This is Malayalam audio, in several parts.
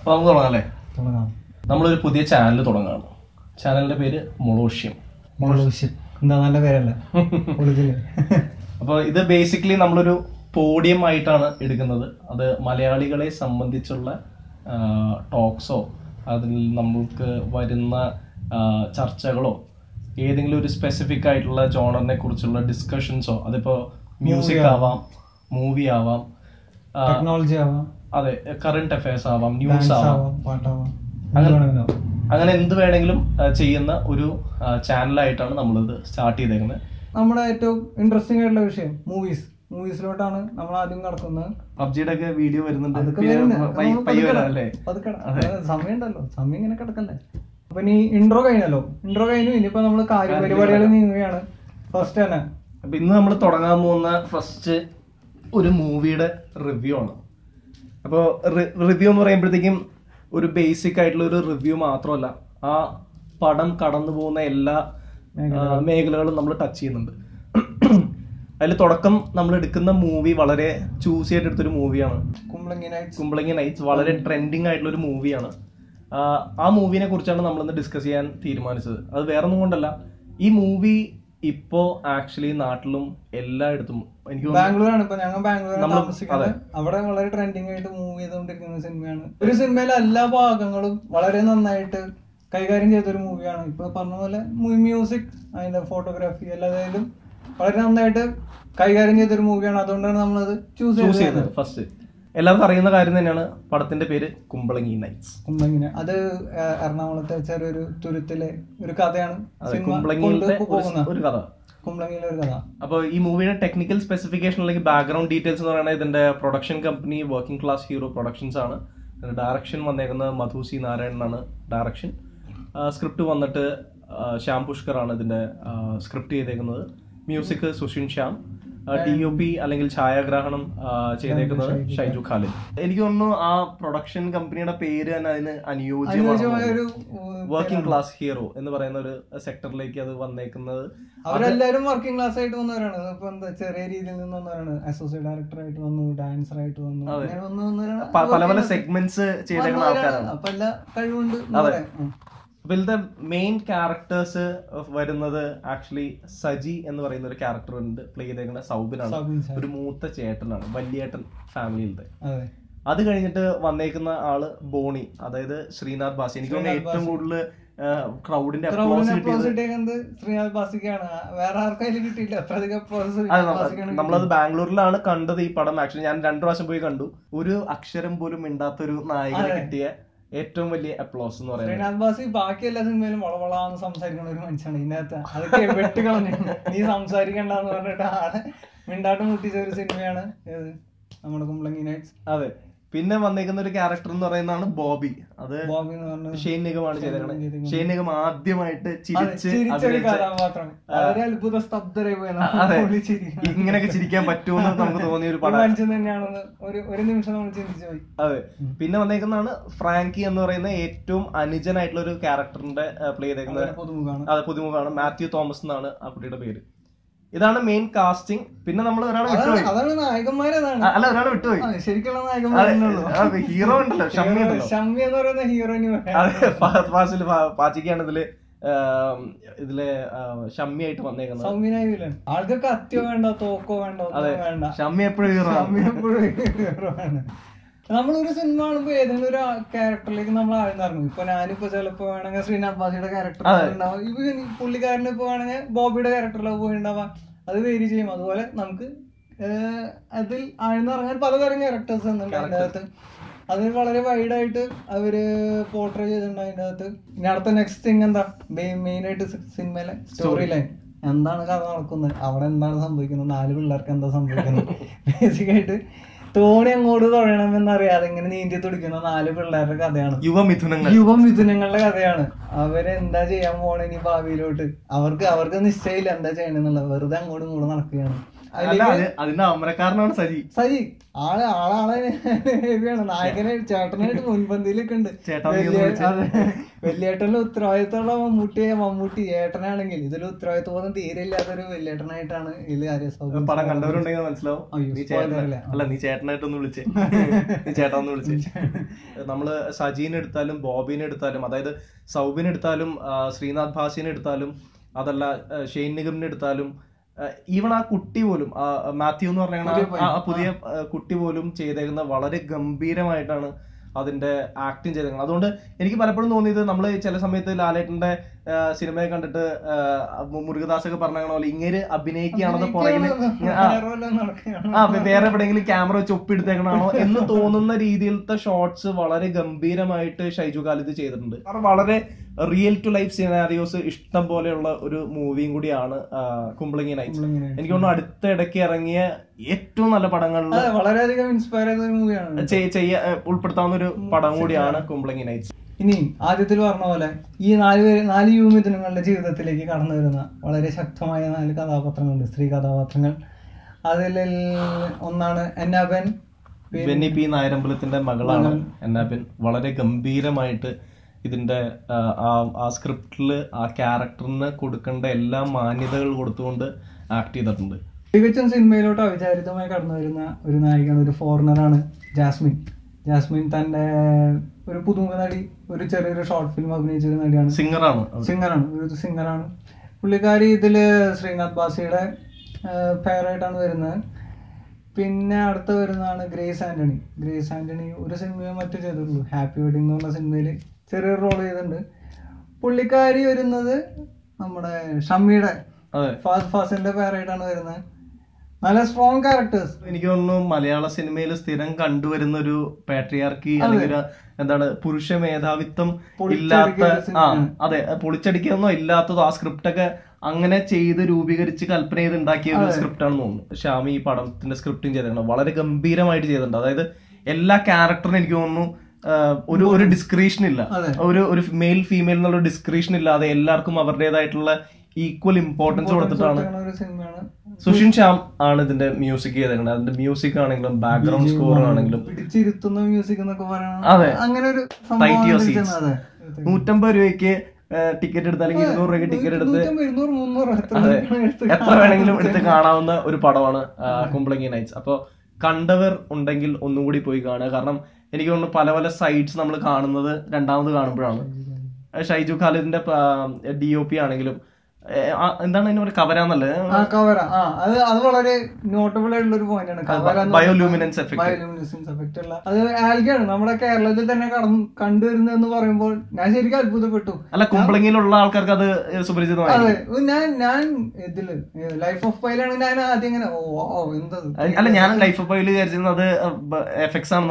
അപ്പൊ നമുക്ക് തുടങ്ങാം. നമ്മളൊരു പുതിയ ചാനൽ തുടങ്ങാണ്. ചാനലിന്റെ പേര് മൊളോഷ്യം. എന്താ നല്ല പേരല്ലേ? അപ്പൊ ഇത് ബേസിക്കലി നമ്മളൊരു പോഡിയം ആയിട്ടാണ് എടുക്കുന്നത്. അത് മലയാളികളെ സംബന്ധിച്ചുള്ള ടോക്സോ അതിൽ നമ്മൾക്ക് വരുന്ന ചർച്ചകളോ ഏതെങ്കിലും ഒരു സ്പെസിഫിക് ആയിട്ടുള്ള ജോണറിനെ കുറിച്ചുള്ള ഡിസ്കഷൻസോ, അതിപ്പോ മ്യൂസിക് ആവാം, മൂവി ആവാം, ടെക്നോളജി ആവാം, അതെ, കറന്റ് അഫയേഴ്സ് ആവാം, ന്യൂസ് ആവാം, അങ്ങനെ എന്ത് വേണമെങ്കിലും ചെയ്യുന്ന ഒരു ചാനലായിട്ടാണ് നമ്മളിത് സ്റ്റാർട്ട് ചെയ്തേക്കുന്നത്. നമ്മുടെ ഏറ്റവും ഇൻട്രസ്റ്റിംഗ് ആയിട്ടുള്ള വിഷയം മൂവീസിലോട്ടാണ് നമ്മൾ ആദ്യം കടക്കുന്നത്. പബ്ജിയുടെ ഒക്കെ വീഡിയോ വരുന്നുണ്ട്, സമയമുണ്ടല്ലോ, സമയം ഇങ്ങനെ കിടക്കല്ലേ. അപ്പൊ ഇനി ഇൻട്രോ കഴിഞ്ഞു. ഇനിയിപ്പോ നമ്മള് കാര്യപരിപാടികൾ നീങ്ങുകയാണ്. ഫസ്റ്റ് തന്നെ അപ്പൊ ഇന്ന് നമ്മൾ തുടങ്ങാൻ പോകുന്ന ഫസ്റ്റ് ഒരു മൂവിയുടെ റിവ്യൂ ആണ്. അപ്പോൾ റിവ്യൂ എന്ന് പറയുമ്പോഴത്തേക്കും ഒരു ബേസിക് ആയിട്ടുള്ള ഒരു റിവ്യൂ മാത്രമല്ല, ആ പടം കടന്നു പോകുന്ന എല്ലാ മേഖലകളും നമ്മൾ ടച്ച് ചെയ്യുന്നുണ്ട്. അതിൽ തുടക്കം നമ്മൾ എടുക്കുന്ന മൂവി വളരെ ചൂസി ആയിട്ട് എടുത്തൊരു മൂവിയാണ് കുമ്പളങ്ങി നൈറ്റ്സ്. വളരെ ട്രെൻഡിങ് ആയിട്ടുള്ള ഒരു മൂവിയാണ്. ആ മൂവിനെ കുറിച്ചാണ് നമ്മളിന്ന് ഡിസ്കസ് ചെയ്യാൻ തീരുമാനിച്ചത്. അത് വേറെ ഒന്നും കൊണ്ടല്ല, ഈ മൂവി ഇപ്പോ ആക്ച്വലി നാട്ടിലും എല്ലായിടത്തും, എനിക്ക് ബാംഗ്ലൂരാണ് ഇപ്പൊ, ഞങ്ങൾ ബാംഗ്ലൂർ അവിടെ വളരെ ട്രെൻഡിങ് ആയിട്ട് മൂവ് ചെയ്തുകൊണ്ടിരിക്കുന്ന സിനിമയാണ്. ഒരു സിനിമയിലെ എല്ലാ ഭാഗങ്ങളും വളരെ നന്നായിട്ട് കൈകാര്യം ചെയ്തൊരു മൂവിയാണ്. ഇപ്പൊ പറഞ്ഞ പോലെ മ്യൂസിക്, അതിന്റെ ഫോട്ടോഗ്രാഫി എല്ലാതായാലും വളരെ നന്നായിട്ട് കൈകാര്യം ചെയ്തൊരു മൂവിയാണ്. അതുകൊണ്ടാണ് നമ്മളത് ചൂസ് ചെയ്തത്. ഫസ്റ്റ് എല്ലാവർക്കും അറിയുന്ന കാര്യം തന്നെയാണ്. പടത്തിന്റെ പേര് കുമ്പളങ്ങി നൈറ്റ്സ്. അത് എറണാകുളത്തെ ചെറിയൊരു തുരുത്തിലെ ഒരു കഥയാണ്. ഒരു കഥ. അപ്പൊ ഈ മൂവിയുടെ ടെക്നിക്കൽ സ്പെസിഫിക്കേഷൻ അല്ലെങ്കിൽ ബാക്ക്ഗ്രൗണ്ട് ഡീറ്റെയിൽസ് എന്ന് പറയുന്നത് ഇതിന്റെ production company working class hero productions ആണ്. ഡയറക്ഷൻ വന്നേക്കുന്നത് മധു സി നാരായണനാണ് ഡയറക്ഷൻ. സ്ക്രിപ്റ്റ് വന്നിട്ട് ശ്യാം പുഷ്കർ ആണ് ഇതിന്റെ സ്ക്രിപ്റ്റ് ചെയ്തേക്കുന്നത്. മ്യൂസിക് സുഷിൻ ശ്യാം. DOP അല്ലെങ്കിൽ ഛായാഗ്രാഹണം ചെയ്തേക്കുന്നത് ഷൈജു ഖാലിദ്. എനിക്ക് തോന്നുന്നു ആ പ്രൊഡക്ഷൻ കമ്പനിയുടെ പേര് തന്നെ അതിന് അനുയോജ്യമാണ്. വർക്കിംഗ് ക്ലാസ് ഹീറോ എന്ന് പറയുന്ന ഒരു സെക്ടറിലേക്ക് അത് വന്നേക്കുന്നത്. അവരെല്ലാരും വർക്കിംഗ് ക്ലാസ് ആയിട്ട് വന്നവരാണ്. ഇപ്പൊ എന്താ, ചെറിയ രീതിയിൽ നിന്ന് വന്നവരാണ്. അസോസിയേറ്റ് ഡയറക്ടർ ആയിട്ട് വന്നു, ഡാൻസർ ആയിട്ട് വന്നു, പല പല സെഗ്മെന്റ്സ് ചെയ്തേക്കുന്ന ആൾക്കാരാണ്. അപ്പൊ എല്ലാ കഴിവുണ്ട്. അപ്പൊ ഇതിന്റെ മെയിൻ ക്യാരക്ടേഴ്സ് വരുന്നത് ആക്ച്വലി സജി എന്ന് പറയുന്ന ഒരു ക്യാരക്ടർ ഉണ്ട്, പ്ലേ ചെയ്തേക്കുന്ന സൗബിനാണ്. ഒരു മൂത്ത ചേട്ടനാണ്, വലിയേട്ടൻ ഫാമിലിയിലത്തെ. അത് കഴിഞ്ഞിട്ട് വന്നേക്കുന്ന ആള് ബോണി, അതായത് ശ്രീനാഥ് ബാസി. എനിക്ക് തോന്നുന്നു ഏറ്റവും കൂടുതൽ ക്രൗഡിന്റെ ശ്രീനാഥ് ബാസിക്കാണ്. വേറെ ആർക്കും കിട്ടിയില്ല. നമ്മളത് ബാംഗ്ലൂരിലാണ് കണ്ടത് ഈ പടം. ആക്ച്വലി ഞാൻ 2 പ്രാവശ്യം പോയി കണ്ടു. ഒരു അക്ഷരം പോലും മിണ്ടാത്തൊരു നായകനെ കിട്ടിയ ഏറ്റവും വലിയ അപ്ലോസ് എന്ന് പറയുന്നത്. ശ്രീനാഥ് ബാസി ബാക്കി എല്ലാ സിനിമയിലും വളവളാന്ന് സംസാരിക്കുന്ന ഒരു മനുഷ്യനാണ്. ഇതിനകത്ത് അതൊക്കെ വെട്ടിക്കളഞ്ഞു. നീ സംസാരിക്കണ്ടെന്ന് പറഞ്ഞിട്ട് ആളെ മിണ്ടാട്ടം മുട്ടിച്ച ഒരു സിനിമയാണ് നമ്മുടെ കുമ്പളങ്ങി നൈറ്റ്സ്. അതെ. പിന്നെ വന്നേക്കുന്ന ഒരു ക്യാരക്ടർ എന്ന് പറയുന്നതാണ് ബോബി. അത് ഷെയ്ൻ നിഗമാണ് ചെയ്തേക്കുന്നത്. ഷെയ്ൻ നിഗം ആദ്യമായിട്ട് കഥാപാത്രം അത്ഭുത സ്തബ്ധരായി ഇങ്ങനെയൊക്കെ ചിരിക്കാൻ പറ്റുമെന്ന് നമുക്ക് തോന്നിയ ഒരു പടം തന്നെയാണെന്ന് ഒരു നിമിഷം നമ്മൾ ചിന്തിച്ചു പോയി. അതെ. പിന്നെ വന്നേക്കുന്നതാണ് ഫ്രാങ്കി എന്ന് പറയുന്ന ഏറ്റവും അനുജനായിട്ടുള്ള ഒരു ക്യാരക്ടറിന്റെ പ്ലേ ചെയ്തേക്കുന്നത്. അതെ, പുതുമുഖാണ്. മാത്യു തോമസ് എന്നാണ് ആ കുട്ടിയുടെ പേര്. ഇതാണ് മെയിൻ കാസ്റ്റിംഗ്. പിന്നെ നമ്മൾ ഒരാളെ വിട്ടുപോയി. അല്ല, ഒരാളെ വിട്ടുപോയി. ശരിക്കുള്ള നായകന്മാരെ ഹീറോ ഉണ്ടല്ലോ, ഷമ്മി എന്ന് പറയുന്ന ഹീറോയിന്. അതെ, പാച്ചിക്കാണ് ഇതിലെ ഷമ്മി ആയിട്ട് വന്നേക്കുന്നത്. ആൾക്ക് കത്തിയോ വേണ്ട, തോക്കോ വേണ്ട, വേണ്ട. ഷമ്മി എപ്പോഴും ഹീറോ ആണ്. നമ്മളൊരു സിനിമ കാണുമ്പോ ഏതെങ്കിലും ഒരു ക്യാരക്ടറിലേക്ക് നമ്മൾ ആഴ്ന്നിറങ്ങും. ഇപ്പൊ ഞാനിപ്പോ ചിലപ്പോ വേണമെങ്കിൽ ശ്രീനാഥ് ബാസിയുടെ ക്യാരക്ടർ ഉണ്ടാവാം, ഇപ്പൊ പുള്ളിക്കാരന് ഇപ്പൊ വേണമെങ്കിൽ ബോബിയുടെ ക്യാരക്ടറിലൊക്കെ പോയിണ്ടാവാം. അത് വേരി ചെയ്യും. അതുപോലെ നമുക്ക് അതിൽ ആഴ്ന്നിറങ്ങാൻ പലതരം ക്യാരക്ടേഴ്സ് ഉണ്ട് അതിൻ്റെ അകത്ത്. അത് വളരെ വൈഡായിട്ട് അവര് പോർട്രേ ചെയ്തിട്ടുണ്ട് അതിൻ്റെ അകത്ത്. ഇനി അടുത്ത നെക്സ്റ്റ് തിങ് എന്താ, മെയിൻ ആയിട്ട് സിനിമയിലെ സ്റ്റോറി ലൈൻ. എന്താണ് കഥ നടക്കുന്നത്, അവിടെ എന്താണ് സംഭവിക്കുന്നത്, 4 പിള്ളേർക്ക് എന്താ സംഭവിക്കുന്നത്. ബേസിക്കായിട്ട് തോണി അങ്ങോട്ട് തുഴയണമെന്നറിയാതെ ഇങ്ങനെ നീന്തി തുടിക്കുന്ന 4 പിള്ളേരുടെ കഥയാണ്. യുവമിഥുനങ്ങളുടെ കഥയാണ്. അവരെന്താ ചെയ്യാൻ പോണ ഇനി ഭാവിയിലോട്ട്. അവർക്ക് നിശ്ചയമില്ല എന്താ ചെയ്യണമെന്നുള്ളത്. വെറുതെ അങ്ങോട്ടും ഇങ്ങോട്ടും നടക്കുകയാണ്. അതിന്റെ അമരക്കാരനാണ് സജി. സജി ആളാളെ ഹെവിയാണ്. നായകനെ ചേട്ടനായിട്ട് മുൻപന്തിയിലൊക്കെ ഉണ്ട്. വലിയേട്ടന്റെ ഉത്തരവാദിത്തമുള്ള മമ്മൂട്ടി ഏട്ടനാണെങ്കിൽ ഇതിൽ ഉത്തരവാദിത്വം തീരെ ഇല്ലാത്തൊരു വലിയേട്ടനായിട്ടാണ് ഇതിൽ പടം കണ്ടവരുണ്ടെങ്കിൽ മനസ്സിലാവും. അല്ല, നീ ചേട്ടനായിട്ടൊന്ന് വിളിച്ചേ, നീ ചേട്ടാന്ന് വിളിച്ചേ. നമ്മള് സജീനെ എടുത്താലും ബോബിനെ എടുത്താലും, അതായത് സൗബിനെ എടുത്താലും ശ്രീനാഥ് ഭാസിനെ എടുത്താലും, അതല്ല ഷെയ്ൻ നിഗമിനെ എടുത്താലും, ഈവൺ ആ കുട്ടി പോലും മാത്യു എന്ന് പറഞ്ഞ ആ പുതിയ കുട്ടി പോലും ചെയ്തേക്കുന്ന വളരെ ഗംഭീരമായിട്ടാണ് അതിന്റെ ആക്ടിങ് ചെയ്തേക്കുന്നത്. അതുകൊണ്ട് എനിക്ക് പലപ്പോഴും തോന്നിയത്, നമ്മൾ ചില സമയത്ത് ലാലേട്ടന്റെ സിനിമയെ കണ്ടിട്ട് മുരുകദാസൊക്കെ പറഞ്ഞ പോലെ ഇങ്ങനെ അഭിനയിക്കുകയാണെന്ന് പുറകില് വേറെ എവിടെയെങ്കിലും ക്യാമറ വെച്ച് ഒപ്പിയെടുത്തേക്കണാണോ എന്ന് തോന്നുന്ന രീതിയിലത്തെ ഷോട്ട്സ് വളരെ ഗംഭീരമായിട്ട് ഷൈജു ഖാലിദ് ചെയ്തിട്ടുണ്ട്. കാരണം വളരെ റിയൽ ടു ലൈഫ് സിനാരിയോസ് ഇഷ്ടം പോലെയുള്ള ഒരു മൂവിയും കൂടിയാണ് കുംബ്ലിംഗി നൈറ്റ്സ്. എനിക്ക് തോന്നുന്നു അടുത്ത ഇടയ്ക്ക് ഇറങ്ങിയ ഏറ്റവും നല്ല പടങ്ങളിൽ വളരെയധികം ഇൻസ്പയർ ചെയ്ത മൂവിയാണ്, ഉൾപ്പെടുത്താവുന്ന ഒരു പടം കൂടിയാണ് കുംബ്ലിംഗി നൈറ്റ്സ്. ഇനി ആദ്യത്തിൽ പറഞ്ഞ പോലെ ഈ 4 യുവമിഥുനങ്ങളുടെ ജീവിതത്തിലേക്ക് കടന്നു വരുന്ന വളരെ ശക്തമായ 4 കഥാപാത്രങ്ങളുണ്ട്, സ്ത്രീ കഥാപാത്രങ്ങൾ. അതിൽ ഒന്നാണ് എന്നാബെൻ. ബെന്നി പി നായരമ്പലത്തിന്റെ മകളാണ് എന്നാബെൻ. വളരെ ഗംഭീരമായിട്ട് ഇതിന്റെ ആ സ്ക്രിപ്റ്റില് ആ ക്യാരക്ടറിന് കൊടുക്കേണ്ട എല്ലാ മാന്യതകൾ കൊടുത്തുകൊണ്ട് ആക്ട് ചെയ്തിട്ടുണ്ട്. തികച്ചും സിനിമയിലോട്ട് അവിചാരിതമായി കടന്നു വരുന്ന ഒരു നായികയാണ്, ഒരു ഫോറിനറാണ് ജാസ്മിൻ. ജാസ്മിൻ തന്റെ ഒരു പുതുമുഖ നടി, ഒരു ചെറിയൊരു ഷോർട്ട് ഫിലിം അഭിനയിച്ചൊരു നടിയാണ്, സിംഗറാണ്. പുള്ളിക്കാരി ഇതില് ശ്രീനാഥ് ബാസിയുടെ ഫേവറായിട്ടാണ് വരുന്നത്. പിന്നെ അടുത്ത വരുന്നതാണ് ഗ്രേസ് ആന്റണി. ഒരു സിനിമയോ മറ്റോ ചെയ്തിട്ടുള്ളൂ, ഹാപ്പി വെഡിങ് എന്ന് പറഞ്ഞ സിനിമയിൽ ചെറിയൊരു റോൾ ചെയ്തിട്ടുണ്ട്. പുള്ളിക്കാരി വരുന്നത് നമ്മുടെ ഷമ്മിയുടെ ഫാസിന്റെ ഫേവറായിട്ടാണ് വരുന്നത്. നല്ല സ്ട്രോങ് ക്യാരക്ടേഴ്സ്. എനിക്ക് തോന്നുന്നു മലയാള സിനിമയിൽ സ്ഥിരം കണ്ടുവരുന്ന ഒരു പാട്രിയാർക്കി അല്ലെങ്കിൽ എന്താണ് പുരുഷ മേധാവിത്വം ഇല്ലാത്ത, അതെ, പൊളിച്ചടിക്കുന്നോ ഇല്ലാത്തതോ ആ സ്ക്രിപ്റ്റ് ഒക്കെ അങ്ങനെ ചെയ്ത് രൂപീകരിച്ച് കൽപ്പന ചെയ്ത് ഉണ്ടാക്കിയ ഒരു സ്ക്രിപ്റ്റ് ആണെന്ന് തോന്നുന്നു. ഷാമി ഈ പടത്തിന്റെ സ്ക്രിപ്റ്റിംഗ് ചെയ്തിട്ടുണ്ട്, വളരെ ഗംഭീരമായിട്ട് ചെയ്തിട്ടുണ്ട്. അതായത് എല്ലാ ക്യാരക്ടറിനും എനിക്ക് തോന്നുന്നു ഒരു ഡിസ്ക്രിപ്ഷൻ ഇല്ല, ഒരു മെയിൽ ഫീമെയിൽ എന്നുള്ള ഡിസ്ക്രിപ്ഷൻ ഇല്ലാതെ എല്ലാവർക്കും അവരുടേതായിട്ടുള്ള ഈക്വൽ ഇമ്പോർട്ടൻസ് കൊടുത്തിട്ടാണ്. സുഷിൻ ശ്യാം ആണ് ഇതിന്റെ മ്യൂസിക് ചെയ്തേക്കുന്നത്. അതിന്റെ മ്യൂസിക് ആണെങ്കിലും ബാക്ക്ഗ്രൗണ്ട് സ്കോർ ആണെങ്കിലും അതെ, $150 രൂപയ്ക്ക് ടിക്കറ്റ് എടുത്ത് അല്ലെങ്കിൽ 200 രൂപയ്ക്ക് ടിക്കറ്റ് എടുത്ത് എത്ര വേണമെങ്കിലും എടുത്ത് കാണാവുന്ന ഒരു പടമാണ് കുംബ്ലിംഗി നൈറ്റ്സ്. അപ്പൊ കണ്ടവർ ഉണ്ടെങ്കിൽ ഒന്നും കൂടി പോയി കാണുക. കാരണം എനിക്ക് തോന്നുന്നു പല പല സൈറ്റ്സ് നമ്മൾ കാണുന്നത് രണ്ടാമത് കാണുമ്പോഴാണ്. ഷൈജു ഖാലിദിന്റെ DOP ആണെങ്കിലും എന്താണ് അതിന് പറയുക, കവരാന്നല്ലേ, അത് വളരെ നോട്ടബിൾ ആയിട്ടുള്ള ഒരു പോയിന്റ് ആണ്. ബയോലൂമിനൻസ് എഫക്ട് അത് ആൽഗയാണ് നമ്മുടെ കേരളത്തിൽ തന്നെ കണ്ടുവരുന്നതെന്ന് പറയുമ്പോൾ ഞാൻ ശരിക്കും അത്ഭുതപ്പെട്ടു. അല്ല, കുംബ്ലിംഗിലുള്ള ആൾക്കാർക്ക് അത് സുപരിചിതമായി. അതെ, ഞാൻ ഇതില് ലൈഫ് ഓഫ് പൈലാണ് ഞാൻ ആദ്യം ഇങ്ങനെ എന്താ, അല്ല, ഞാൻ ലൈഫ് ഓഫ് പൈൽ വിചാരിച്ചിരുന്നത് എഫക്ട്സ് ആണ്.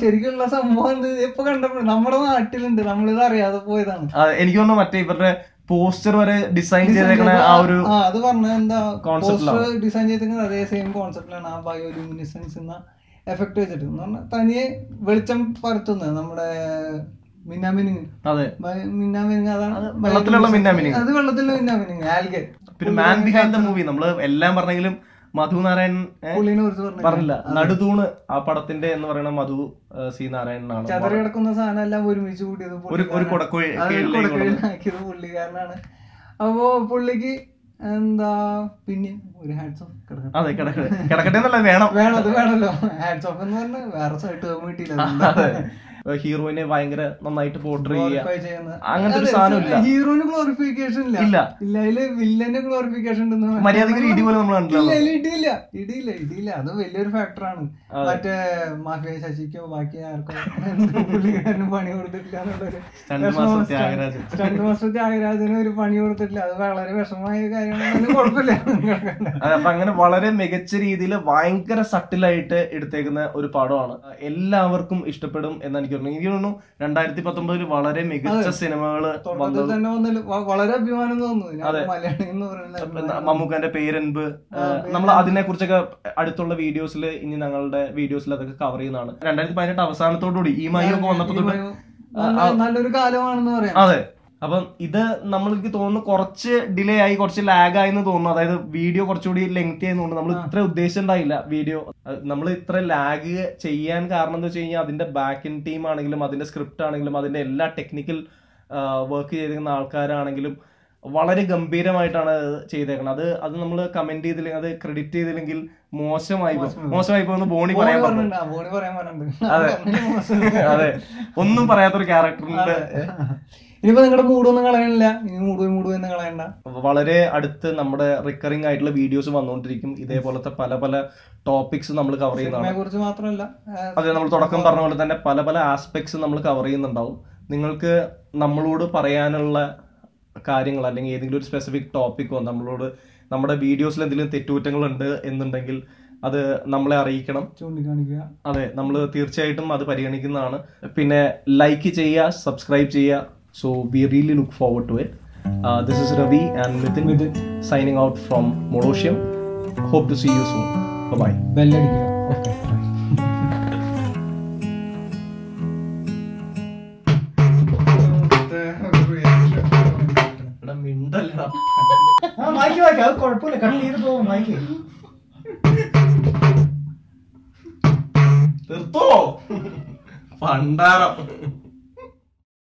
ശരിക്കുള്ള സംഭവം ഇപ്പൊ കണ്ടപ്പോൾ നമ്മുടെ നാട്ടിലുണ്ട്, നമ്മളിത് അറിയാതെ പോയതാണ്. എനിക്ക് തോന്നുന്നു മറ്റേ ഇവരുടെ പോസ്റ്റർ വരെ ഡിസൈൻ ചെയ്തേക്കണ ആ ഒരു അത് പറഞ്ഞ എന്താ പോസ്റ്റർ ഡിസൈൻ ചെയ്തേക്കുന്നത് അതേ സെയിം കോൺസെപ്റ്റിലാണ്. ആ ബയോലൂമിനിസൻസ് എന്ന എഫക്ട് വെച്ചിട്ട് എന്ന് പറഞ്ഞാൽ തനിയെ വെളിച്ചം പരത്തുന്നത് നമ്മുടെ മിന്നാമിനിങ്. മിന്നാമിനിങ് അതാണ് വെള്ളത്തിലുള്ള മിന്നാമിനിങ്. അത് വെള്ളത്തിലുള്ള മിന്നാമിനിങ് ആൽഗെ. പിന്നെ മാൻ ബിഹൈൻഡ് ദ മൂവി നമ്മള് എല്ലാം പറഞ്ഞെങ്കിലും മധു നാരായൺ പറഞ്ഞില്ല. നടുതൂണ് ആ പടത്തിന്റെ എന്ന് പറയുന്ന മധു സി നാരായണനാണ്. ചതറി കിടക്കുന്ന സാധനം എല്ലാം ഒരുമിച്ച് കൂട്ടിയത് പുള്ളിക്കാരനാണ്. അപ്പോ പുള്ളിക്ക് എന്താ പിന്നെ ഒരു ഹാറ്റ്സ് ഓഫ്. അതെ, കിടക്കട്ടെ എന്നല്ല, വേണം, അത് വേണല്ലോ. ഹാറ്റ്സ് ഓഫ് എന്ന് പറഞ്ഞാൽ വേറെ സൈഡ് കിട്ടിയില്ല. ഹീറോയിനെ ഭയങ്കര നന്നായിട്ട് പോർട്രേ ചെയ്യുക, അങ്ങനത്തെ ഒരു സാധനം ഇല്ല. ഹീറോയിന് ഗ്ലോറിഫിക്കേഷൻ ഇല്ല, അതില് വില്ലന്റെ ഗ്ലോറിഫിക്കേഷൻ ഉണ്ടെന്ന് മര്യാദക്ക് ഇടി പോലെ നമ്മൾ ഇടിയില്ല. അത് വലിയൊരു ഫാക്ടറാണ്. മറ്റേ മാഫിയ ശശിക്കോ ബാക്കി ആർക്കോ പുള്ളിക്കാരന് പണി കൊടുത്തിട്ടില്ല എന്നുള്ളൊരു സ്റ്റണ്ട് മാസ്റ്റർ ത്യാഗരാജന് ഒരു പണി കൊടുത്തിട്ടില്ല. അത് വളരെ വിഷമമായ കാര്യമാണ്. കുഴപ്പമില്ല. അപ്പൊ അങ്ങനെ വളരെ മികച്ച രീതിയിൽ ഭയങ്കര സട്ടിലായിട്ട് എടുത്തേക്കുന്ന ഒരു പടമാണ്. എല്ലാവർക്കും ഇഷ്ടപ്പെടും എന്ന് എനിക്ക് തോന്നുന്നു. 2019 വളരെ മികച്ച സിനിമകള് വളരെ അഭിമാനം തോന്നുന്നു. മമ്മൂക്കാന്റെ പേരെൻപ്, നമ്മൾ അതിനെ കുറിച്ചൊക്കെ അടുത്തുള്ള വീഡിയോസിൽ ഇനി ഞങ്ങളുടെ വീഡിയോസിൽ അതൊക്കെ കവർ ചെയ്യുന്നതാണ്. 2018 അവസാനത്തോടുകൂടി ഈ മൈ ഒക്കെ വന്നപ്പോ നല്ലൊരു കാലമാണെന്ന് പറയാം. അതെ, അപ്പം ഇത് നമ്മൾക്ക് തോന്നുന്നു കുറച്ച് ഡിലേ ആയി, കുറച്ച് ലാഗ് ആയെന്ന് തോന്നുന്നു. അതായത് വീഡിയോ കുറച്ചുകൂടി ലെങ്തി ആയെന്ന് തോന്നുന്നു. നമ്മൾ ഇത്ര ഉദ്ദേശിച്ചിട്ടുണ്ടായില്ല വീഡിയോ. നമ്മൾ ഇത്ര ലാഗ് ചെയ്യാൻ കാരണം എന്ന് വെച്ച് കഴിഞ്ഞാൽ അതിന്റെ ബാക്ക് ഇൻ ടീം ആണെങ്കിലും അതിന്റെ സ്ക്രിപ്റ്റ് ആണെങ്കിലും അതിന്റെ എല്ലാ ടെക്നിക്കൽ വർക്ക് ചെയ്തിരിക്കുന്ന ആൾക്കാരാണെങ്കിലും വളരെ ഗംഭീരമായിട്ടാണ് ചെയ്തേക്കുന്നത്. അത് നമ്മൾ കമന്റ് ചെയ്തില്ലെങ്കിൽ, അത് ക്രെഡിറ്റ് ചെയ്തില്ലെങ്കിൽ മോശമായി പോകുന്ന ബോണി പറയാൻ പറഞ്ഞു. അതെ, ഒന്നും പറയാത്തൊരു ക്യാരക്ടറിന്റെ. ഇനിയിപ്പോ നിങ്ങളുടെ മൂടൊന്നും കളയണില്ല, ഇനി മൂട് എന്ന് കളയണ്ട. വളരെ അടുത്ത് നമ്മുടെ റിക്കറിംഗ് ആയിട്ടുള്ള വീഡിയോസ് വന്നുകൊണ്ടിരിക്കും. ഇതേപോലത്തെ പല പല ടോപ്പിക്സ് നമ്മൾ കവർ ചെയ്യുന്നതാണ്. കുറിച്ച് മാത്രമല്ല, അതെ, നമ്മൾ തുടക്കം പറഞ്ഞ പോലെ തന്നെ പല പല ആസ്പെക്ട്സ് നമ്മൾ കവർ ചെയ്യുന്നുണ്ടാവും. നിങ്ങൾക്ക് നമ്മളോട് പറയാനുള്ള കാര്യങ്ങൾ അല്ലെങ്കിൽ ഏതെങ്കിലും ഒരു സ്പെസിഫിക് ടോപ്പിക്കോ നമ്മളോട് നമ്മുടെ വീഡിയോസിൽ എന്തെങ്കിലും തെറ്റുകുറ്റങ്ങൾ ഉണ്ട് എന്നുണ്ടെങ്കിൽ അത് നമ്മളെ അറിയിക്കണം, ചൂണ്ടിക്കാണിക്കുക. അതെ, നമ്മൾ തീർച്ചയായിട്ടും അത് പരിഗണിക്കുന്നതാണ്. പിന്നെ ലൈക്ക് ചെയ്യുക, സബ്സ്ക്രൈബ് ചെയ്യുക. So we really look forward to it. This is Ravi and Nitin signing out from Modosium. Hope to see you soon. Bye bye. Bell അടിക്കുക. Okay. അത് കുഴപ്പമില്ല, കട്ട് ചെയ്ത് പോകും. മൈക്ക് തീർത്തോ പണ്ടാരം.